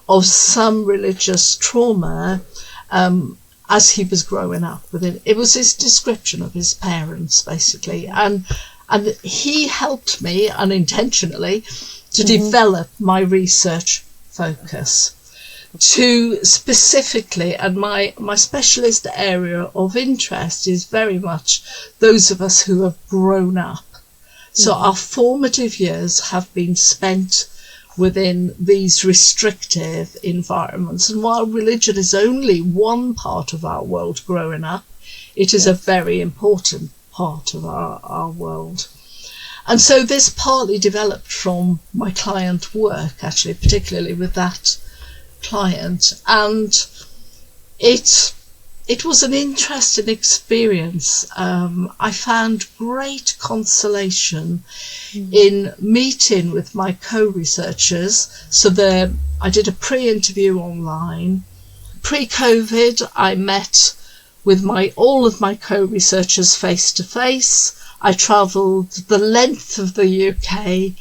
of some religious trauma as he was growing up with it. It was his description of his parents, basically. And he helped me unintentionally to develop my research focus to specifically, and my specialist area of interest is very much those of us who have grown up. So our formative years have been spent within these restrictive environments. And while religion is only one part of our world growing up, it is a very important part of our world. And so this partly developed from my client work, actually, particularly with that client. And it was an interesting experience. I found great consolation in meeting with my co-researchers. So I did a pre-interview online. Pre-COVID, I met with all of my co-researchers face-to-face. I travelled the length of the UK, and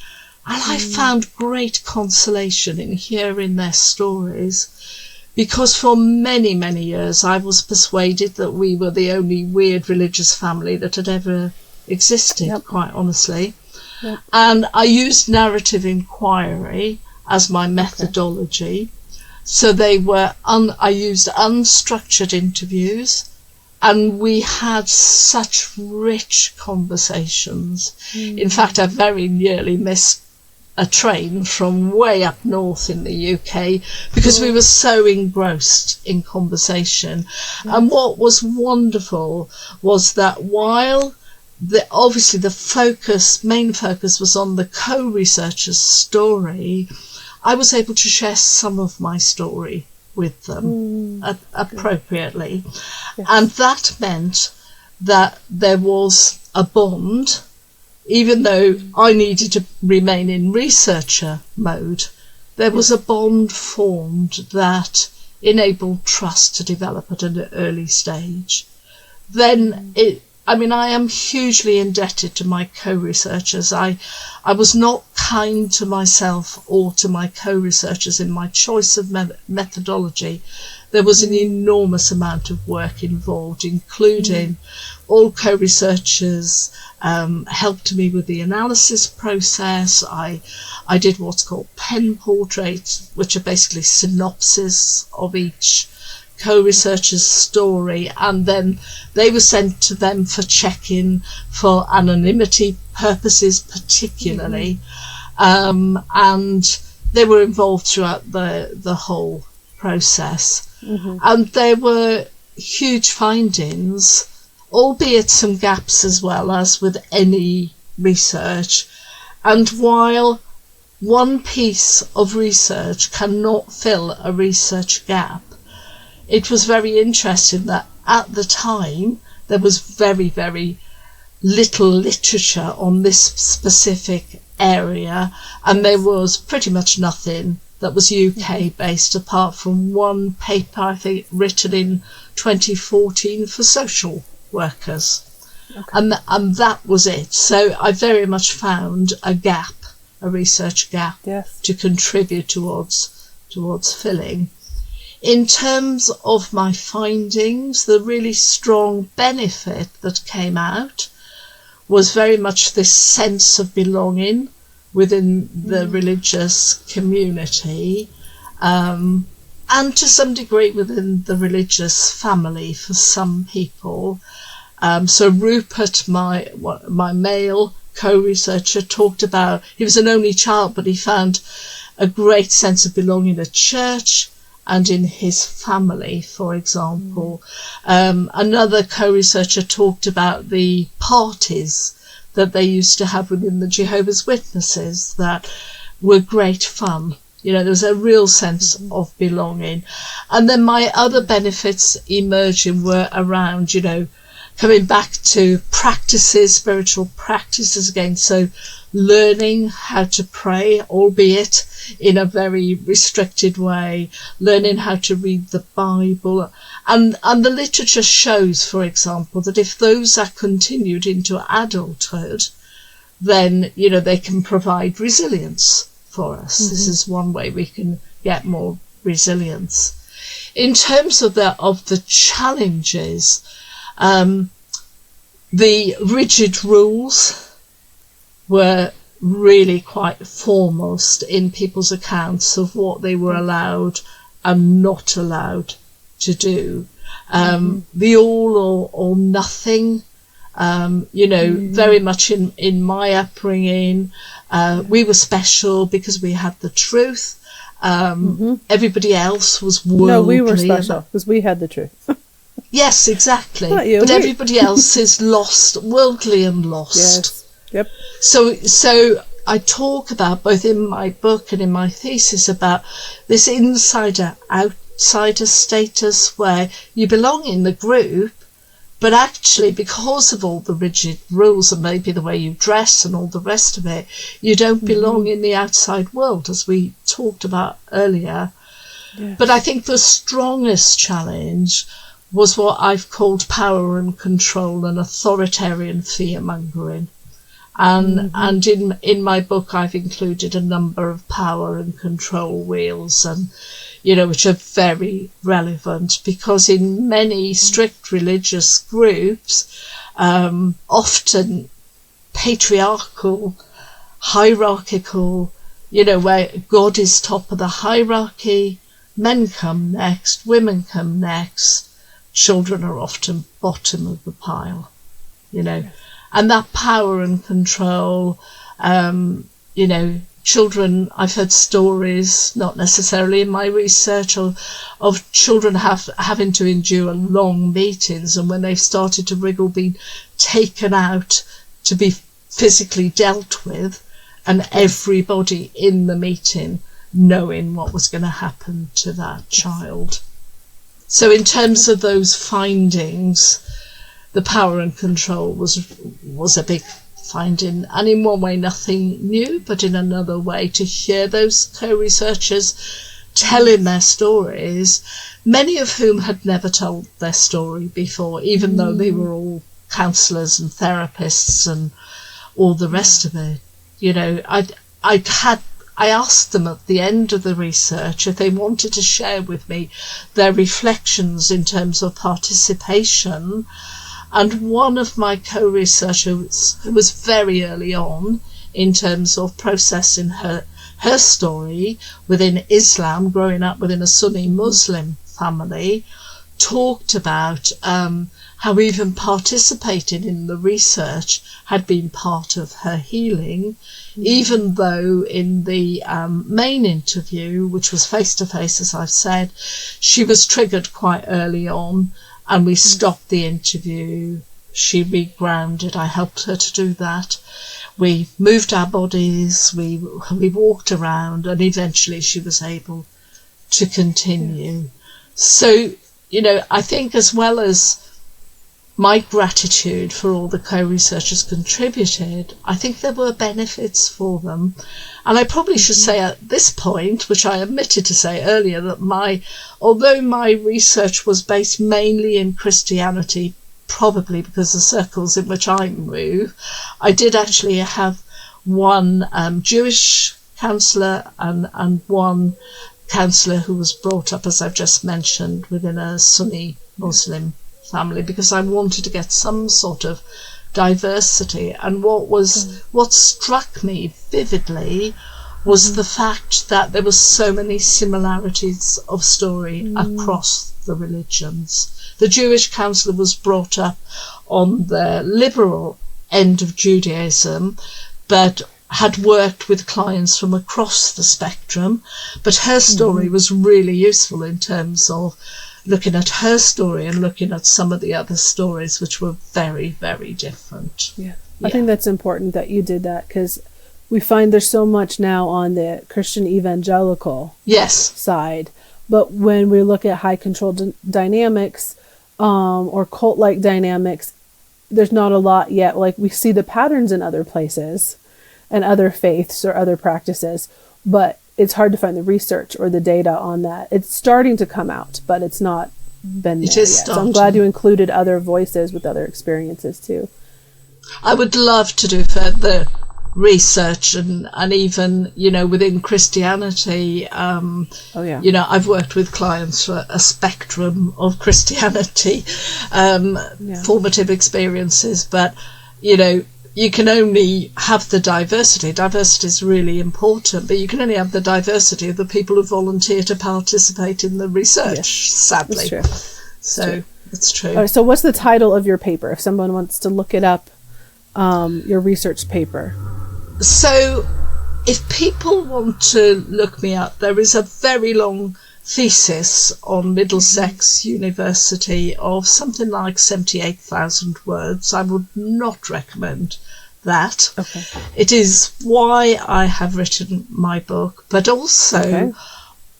I found great consolation in hearing their stories, because for many, many years I was persuaded that we were the only weird religious family that had ever existed, quite honestly. And I used narrative inquiry as my methodology. So I used unstructured interviews, and we had such rich conversations. In fact, I very nearly missed a train from way up north in the UK because we were so engrossed in conversation. And what was wonderful was that while obviously the main focus was on the co-researcher's story, I was able to share some of my story with them appropriately. And that meant that there was a bond. Even though I needed to remain in researcher mode, there was a bond formed that enabled trust to develop at an early stage. Then I am hugely indebted to my co-researchers. I was not kind to myself or to my co-researchers in my choice of methodology. There was an enormous amount of work involved, including all co-researchers helped me with the analysis process. I did what's called pen portraits, which are basically synopsis of each co-researcher's story, and then they were sent to them for check-in for anonymity purposes particularly, and they were involved throughout the whole process. And there were huge findings, albeit some gaps as well as with any research. And while one piece of research cannot fill a research gap, it was very interesting that at the time there was very, very little literature on this specific area, and there was pretty much nothing that was UK based apart from one paper, I think, written in 2014 for social workers. And that was it. So I very much found a gap, a research gap, to contribute towards filling. In terms of my findings, the really strong benefit that came out was very much this sense of belonging within the religious community, and to some degree within the religious family for some people. So Rupert, my male co-researcher, talked about, he was an only child, but he found a great sense of belonging at church and in his family, for example. Another co-researcher talked about the parties that they used to have within the Jehovah's Witnesses, that were great fun. There was a real sense of belonging. And then my other benefits emerging were around, coming back to practices, spiritual practices again. So learning how to pray, albeit in a very restricted way, learning how to read the Bible. And the literature shows, for example, that if those are continued into adulthood, then, they can provide resilience for us. This is one way we can get more resilience. In terms of the challenges, the rigid rules were really quite foremost in people's accounts of what they were allowed and not allowed to do. The all or nothing, very much in my upbringing, we were special because we had the truth. Everybody else was worldly. No, we were special because we had the truth. Yes, exactly. Not you. But everybody else is lost, worldly and lost. Yes. Yep. So I talk about, both in my book and in my thesis, about this insider-outsider status where you belong in the group, but actually because of all the rigid rules and maybe the way you dress and all the rest of it, you don't belong in the outside world, as we talked about earlier. Yes. But I think the strongest challenge was what I've called power and control and authoritarian fear-mongering. And in my book, I've included a number of power and control wheels, and which are very relevant, because in many strict religious groups, often patriarchal, hierarchical, where God is top of the hierarchy, men come next, women come next, children are often bottom of the pile, and that power and control, children, I've heard stories, not necessarily in my research, of children having to endure long meetings, and when they've started to wriggle, being taken out to be physically dealt with, and everybody in the meeting knowing what was going to happen to that child. So in terms of those findings, the power and control was a big finding, and in one way nothing new, but in another way to hear those co-researchers telling their stories, many of whom had never told their story before, even though they were all counsellors and therapists and all the rest of it. I asked them at the end of the research if they wanted to share with me their reflections in terms of participation. And one of my co-researchers, who was very early on in terms of processing her story within Islam, growing up within a Sunni Muslim family, talked about how even participating in the research had been part of her healing, even though in the main interview, which was face-to-face, as I've said, she was triggered quite early on, and we stopped the interview. She regrounded. I helped her to do that. We moved our bodies, we walked around, and eventually she was able to continue. So, I think, as well as my gratitude for all the co-researchers contributed, I think there were benefits for them. And I probably should say at this point, which I omitted to say earlier, that although my research was based mainly in Christianity, probably because the circles in which I move, I did actually have one Jewish counsellor and one counsellor who was brought up, as I've just mentioned, within a Sunni Muslim family, because I wanted to get some sort of diversity. And what struck me vividly was the fact that there were so many similarities of story across the religions. The Jewish counsellor was brought up on the liberal end of Judaism, but had worked with clients from across the spectrum. But her story was really useful in terms of looking at her story and looking at some of the other stories, which were very, very different. Yeah. I think that's important that you did that, because we find there's so much now on the Christian evangelical side. But when we look at high control dynamics or cult-like dynamics, there's not a lot yet. Like, we see the patterns in other places and other faiths or other practices, but it's hard to find the research or the data on that. It's starting to come out, but it's not been there yet. So I'm glad you included other voices with other experiences too. I would love to do further research and even, within Christianity, I've worked with clients for a spectrum of Christianity, formative experiences, but, you can only have the diversity. Diversity is really important, but you can only have the diversity of the people who volunteer to participate in the research, sadly. It's true. All right, so what's the title of your paper, if someone wants to look it up, your research paper? So if people want to look me up, there is a very long thesis on Middlesex University of something like 78,000 words. I would not recommend that. Okay. It is why I have written my book, but also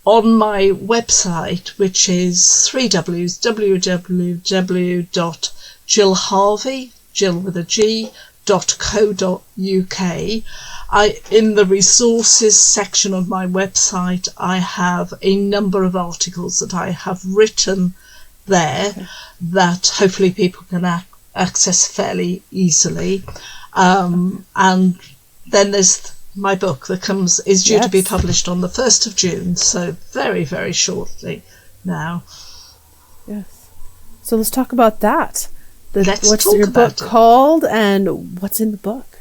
on my website, which is www.gillharvey, Gill with a G, .co.uk. In the resources section of my website, I have a number of articles that I have written there that hopefully people can access fairly easily. And then there's my book that is due to be published on the 1st of June, so very, very shortly now. Yes. So let's talk about that. What's your book called and what's in the book?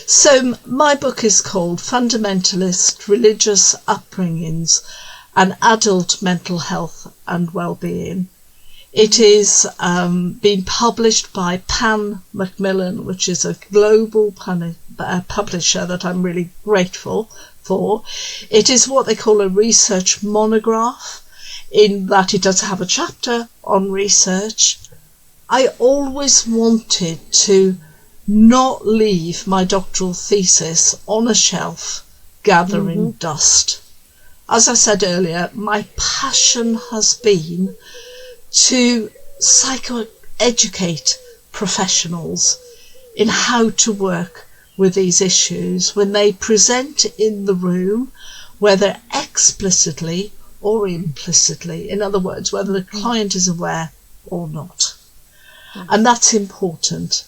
So my book is called Fundamentalist, Religious Upbringings and Adult Mental Health and Wellbeing. It is being published by Pan Macmillan, which is a global publisher that I'm really grateful for. It is what they call a research monograph, in that it does have a chapter on research. I always wanted to not leave my doctoral thesis on a shelf gathering dust. As I said earlier, my passion has been to psychoeducate professionals in how to work with these issues when they present in the room, whether explicitly or implicitly. In other words, whether the client is aware or not. And that's important.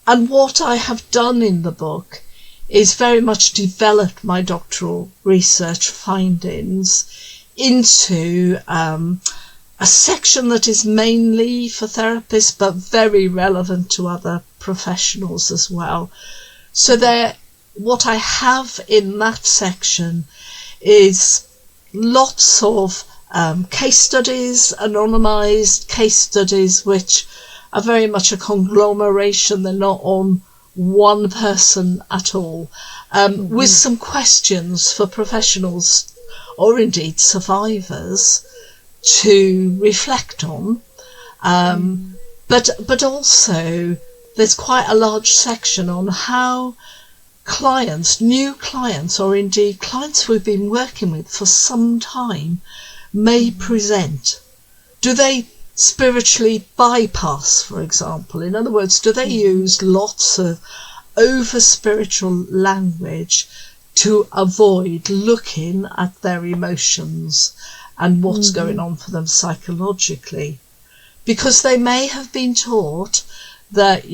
And what I have done in the book is very much developed my doctoral research findings into a section that is mainly for therapists, but very relevant to other professionals as well. So what I have in that section is lots of case studies, anonymized case studies, which are very much a conglomeration. They're not on one person at all, with some questions for professionals or indeed survivors to reflect on. But also there's quite a large section on how clients, new clients, or indeed clients we've been working with for some time, may present. Do they spiritually bypass, for example? In other words, do they use lots of over-spiritual language to avoid looking at their emotions and what's going on for them psychologically? Because they may have been taught that,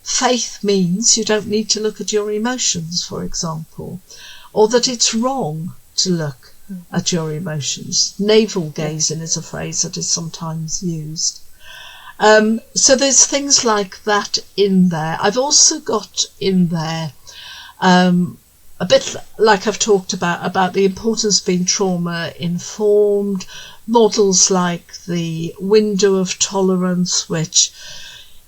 faith means you don't need to look at your emotions, for example, or that it's wrong to look at your emotions. Navel gazing is a phrase that is sometimes used. So there's things like that in there. I've also got in there a bit like I've talked about the importance of being trauma informed, models like the window of tolerance, which,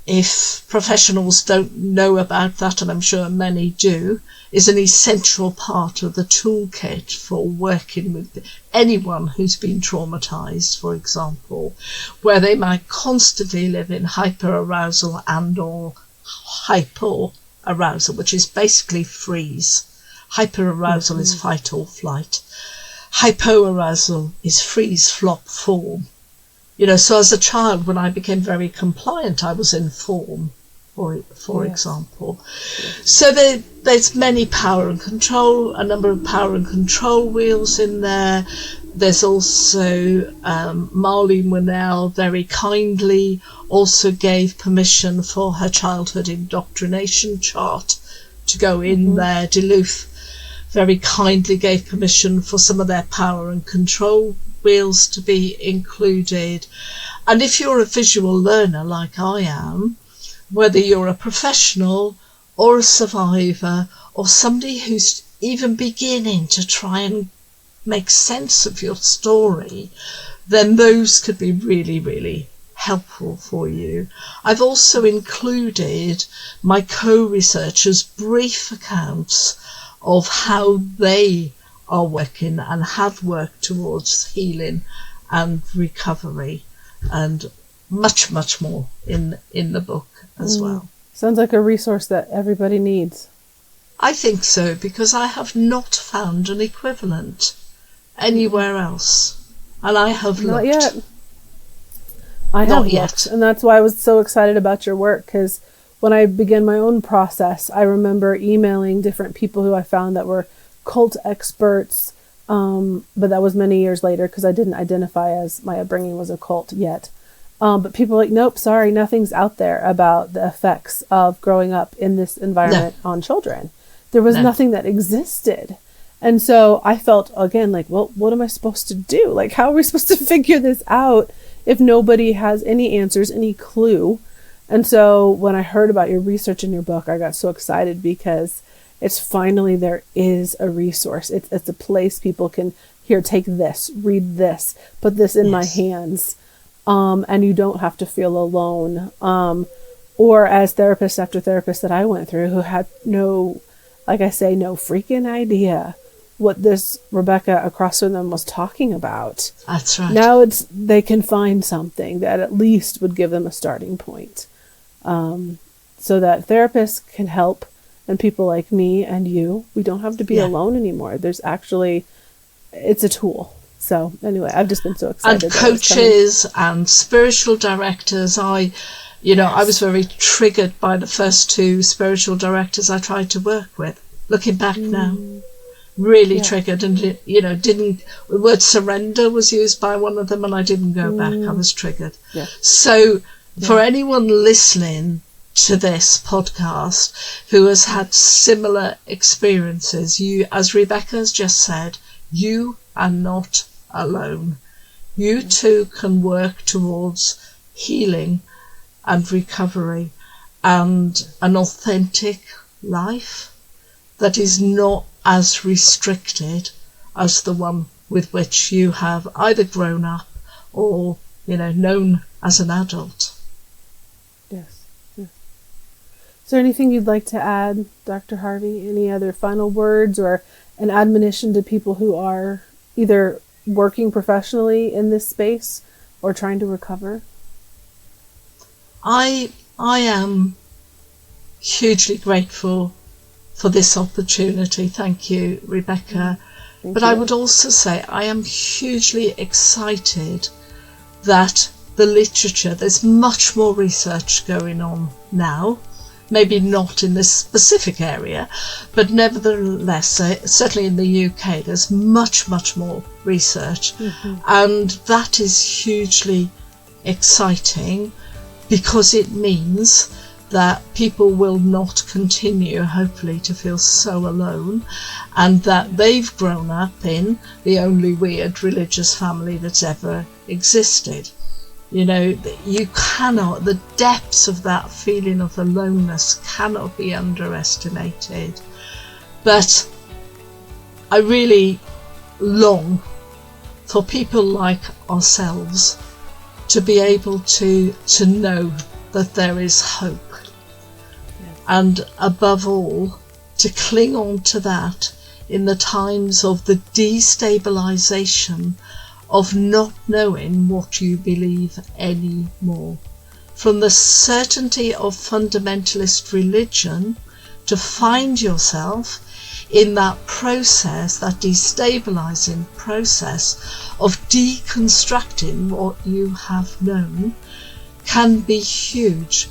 if professionals don't know about that, and I'm sure many do, is an essential part of the toolkit for working with anyone who's been traumatized, for example, where they might constantly live in hyperarousal and or hypoarousal arousal, which is basically freeze. Hyperarousal is fight or flight. Hypoarousal is freeze, flop, form. So as a child, when I became very compliant, I was in form, for example. So there's many power and control, a number of power and control wheels in there. There's also Marlene Winnell very kindly also gave permission for her childhood indoctrination chart to go in there. Duluth very kindly gave permission for some of their power and control wheels to be included. And if you're a visual learner like I am, whether you're a professional or a survivor or somebody who's even beginning to try and make sense of your story, then those could be really, really helpful for you. I've also included my co-researchers' brief accounts of how they are working and have worked towards healing and recovery, and much, much more in the book as well. Sounds like a resource that everybody needs. I think so, because I have not found an equivalent anywhere else, and I have not looked. Yet. I have looked, and that's why I was so excited about your work, because when I began my own process, I remember emailing different people who I found that were cult experts, but that was many years later because I didn't identify as my upbringing was a cult yet. But people were like, nope, sorry, nothing's out there about the effects of growing up in this environment on children. There was nothing that existed. And so I felt, again, like, well, what am I supposed to do? Like, how are we supposed to figure this out if nobody has any answers, any clue? And so when I heard about your research in your book, I got so excited because it's finally, there is a resource. It's a place people can, here, take this, read this, put this in my hands. And you don't have to feel alone. Or as therapist after therapist that I went through who had no freaking idea what this Rebekah across from them was talking about. That's right. Now they can find something that at least would give them a starting point. So that therapists can help, and people like me and you, we don't have to be alone anymore. There's actually, it's a tool. So anyway, I've just been so excited. And coaches and spiritual directors, I was very triggered by the first two spiritual directors I tried to work with. Looking back now, really triggered, and the word surrender was used by one of them, and I didn't go back. I was triggered. Yeah. So for anyone listening to this podcast who has had similar experiences, you, as Rebekah has just said, you are not alone. You too can work towards healing and recovery and an authentic life that is not as restricted as the one with which you have either grown up or known as an adult. Yes. Is there anything you'd like to add, Dr. Harvey? Any other final words or an admonition to people who are either working professionally in this space or trying to recover? I am hugely grateful for this opportunity. Thank you, Rebekah. But I would also say I am hugely excited that the literature, there's much more research going on now, maybe not in this specific area, but nevertheless, certainly in the UK, there's much, much more research. And that is hugely exciting because it means that people will not continue, hopefully, to feel so alone, and that they've grown up in the only weird religious family that's ever existed. You cannot, the depths of that feeling of aloneness cannot be underestimated. But I really long for people like ourselves to be able to know that there is hope. And above all, to cling on to that in the times of the destabilization of not knowing what you believe anymore. From the certainty of fundamentalist religion to find yourself in that process, that destabilizing process of deconstructing what you have known, can be huge.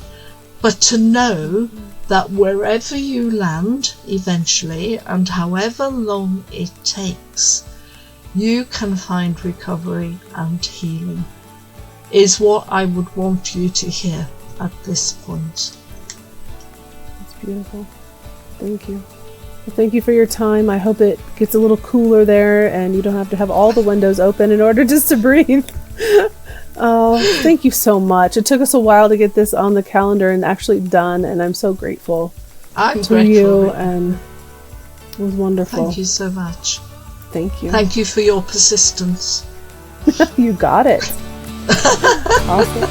But to know that wherever you land eventually, and however long it takes, you can find recovery and healing, is what I would want you to hear at this point. That's beautiful. Thank you. Well, thank you for your time. I hope it gets a little cooler there and you don't have to have all the windows open in order just to breathe. Oh, thank you so much. It took us a while to get this on the calendar and actually done, and I'm so grateful to you, and it was wonderful. Thank you so much. Thank you. Thank you for your persistence. You got it. Awesome.